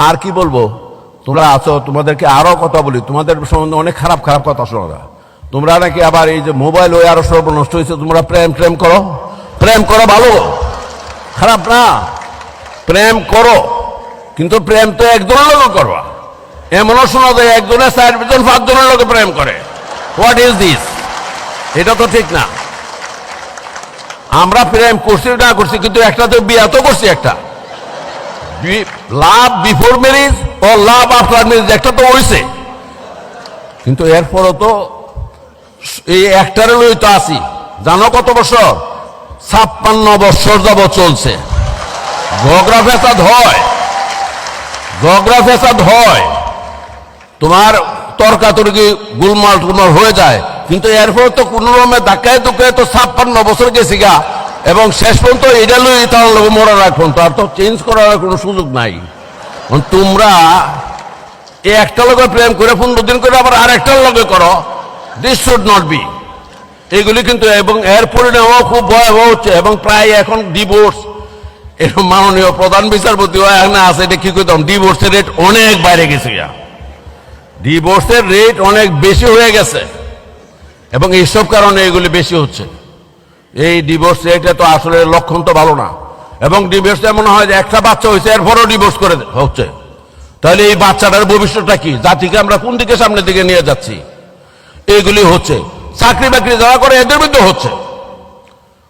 আর কি বলবো, তোমরা আছো, তোমাদেরকে আরো কথা বলি, তোমাদের সম্বন্ধে অনেক খারাপ খারাপ কথা শোনা। তোমরা নাকি আবার এই যে মোবাইল ওই আরো সর্বনষ্ট হয়েছে, তোমরা প্রেম করো। প্রেম করো, ভালো, খারাপ না, প্রেম করো, কিন্তু প্রেম তো একজনের লোক করবা। এমনও শোনা যায় একজনের 4-5 জনের লোকে প্রেম করে। What is this? এটা তো ঠিক না। আমরা প্রেম করছি না করছি, কিন্তু একটা তো বিয়া তো করছি, একটা লাভ বিফোর ম্যারেজ ও লাভ আফটার ম্যারেজ একটা তো হয়েছে, কিন্তু এরপরও তো এই একটারে লই তো আছি। জানো কত বছর? 56 বছর যাবৎ চলছে। ঝগড়া ফেসাদ হয়, তোমার তর্কাতর্কি গুলমাল টুলমাল হয়ে যায়, কিন্তু এরপর তো কোন রকমে ধাক্কায় ধুকায় তো 56 বছর গেছি গা, এবং শেষ পর্যন্ত এটা লই তার লোক মরা রাখুন, তো আর তো চেঞ্জ করার কোনো সুযোগ নাই। তোমরা একটা লোকের প্রেম করে 15 দিন করে আবার আরেকটার লগে করো, দিস শুড নট বি। এগুলি কিন্তু, এবং এর পরিণামও খুব ভয়াবহ হচ্ছে, এবং প্রায় এখন ডিভোর্স, এরকম মাননীয় প্রধান বিচারপতি এখানে আছে, এটা কি করতাম, ডিভোর্সের রেট অনেক বাইরে গেছে, ডিভোর্সের রেট অনেক বেশি হয়ে গেছে, এবং এইসব কারণে এগুলি বেশি হচ্ছে। এই ডিভোর্স রেটে তো আসলে লক্ষণ তো ভালো না, এবং ডিভোর্স এমন হয় যে একটা বাচ্চা হয়েছে এরপরও ডিভোর্স করে হচ্ছে। তাহলে এই বাচ্চাটার ভবিষ্যৎটা কি? জাতিকে আমরা কোন দিকে সামনের দিকে নিয়ে যাচ্ছি? এইগুলি হচ্ছে। চাকরি বাকরি যারা করে এদের মধ্যে হচ্ছে,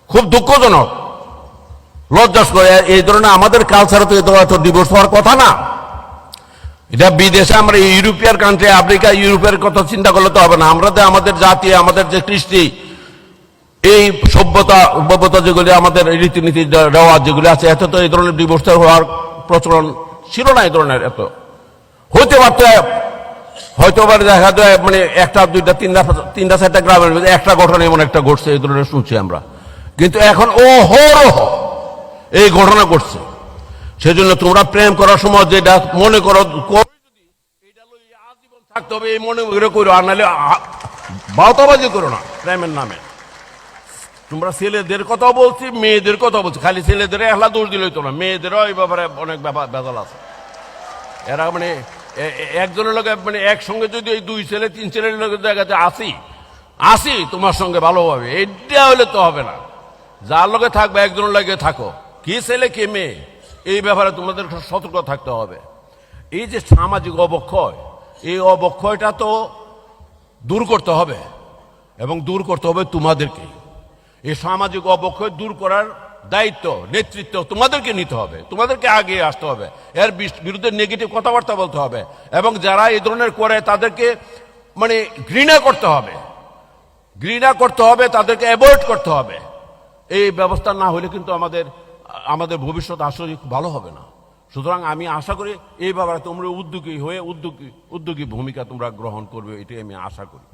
খুব দুঃখজনক, লজ্জাস্কর। এই ধরনের আমাদের কালচারে তো এত ডিভোর্স হওয়ার কথা না। এটা বিদেশে, আমরা ইউরোপিয়ান কান্ট্রি, আফ্রিকা, ইউরোপের কথা চিন্তা করলে তো হবে না। আমরা তো আমাদের জাতি, আমাদের যে কৃষ্টি, এই সভ্যতা যেগুলি, আমাদের রীতিনীতি রেওয়াজ যেগুলি আছে, এত তো এই ধরনের ডিভোর্স হওয়ার প্রচলন ছিল না। এই ধরনের এত হইতে পারত, হয়তো দেখা যায় মানে 1-2-3-4টা গ্রামের মধ্যে একটা ঘটনা এমন একটা ঘটছে, এই ধরনের শুনছি আমরা, কিন্তু এখন এই ঘটনা ঘটছে। সেজন্য তোমরা প্রেম করার সময় যেটা মনে করো আজীবন থাকতে হবে, এই মনে করো, আর নাহলে বাউতাবাজি করো না প্রেমের নামে। তোমরা ছেলেদের কথা বলছি, মেয়েদের কথা বলছি, খালি ছেলেদের একলা দোষ দিলেই তো না, মেয়েদেরও এই ব্যাপারে অনেক ভেজাল আছে। এরা মানে একজনের লোক, মানে একসঙ্গে যদি ওই 2 ছেলে 3 ছেলের লোকের জায়গাতে আসি তোমার সঙ্গে ভালোভাবে, এটা হলে তো হবে না। যার লোকে থাকবে একজনের লাগে থাকো, কি ছেলে কে মেয়ে, এই ব্যাপারে তোমাদের সতর্ক থাকতে হবে। এই যে সামাজিক অবক্ষয়, এই অবক্ষয়টা তো দূর করতে হবে, এবং দূর করতে হবে তোমাদেরকে। এই সামাজিক অবক্ষয় দূর করার দায়িত্ব, নেতৃত্ব তোমাদেরকে নিতে হবে, তোমাদেরকে আগে আসতে হবে, এর বিরুদ্ধে নেগেটিভ কথাবার্তা বলতে হবে, এবং যারা এই ধরনের করে তাদেরকে মানে ঘৃণা করতে হবে, তাদেরকে অ্যাভয়েড করতে হবে। এই ব্যবস্থা না হলে কিন্তু আমাদের ভবিষ্যৎ আসলে ভালো হবে না। সুতরাং আমি আশা করি এই ব্যাপারে তোমরা উদ্যোগী ভূমিকা তোমরা গ্রহণ করবে, এটাই আমি আশা করি।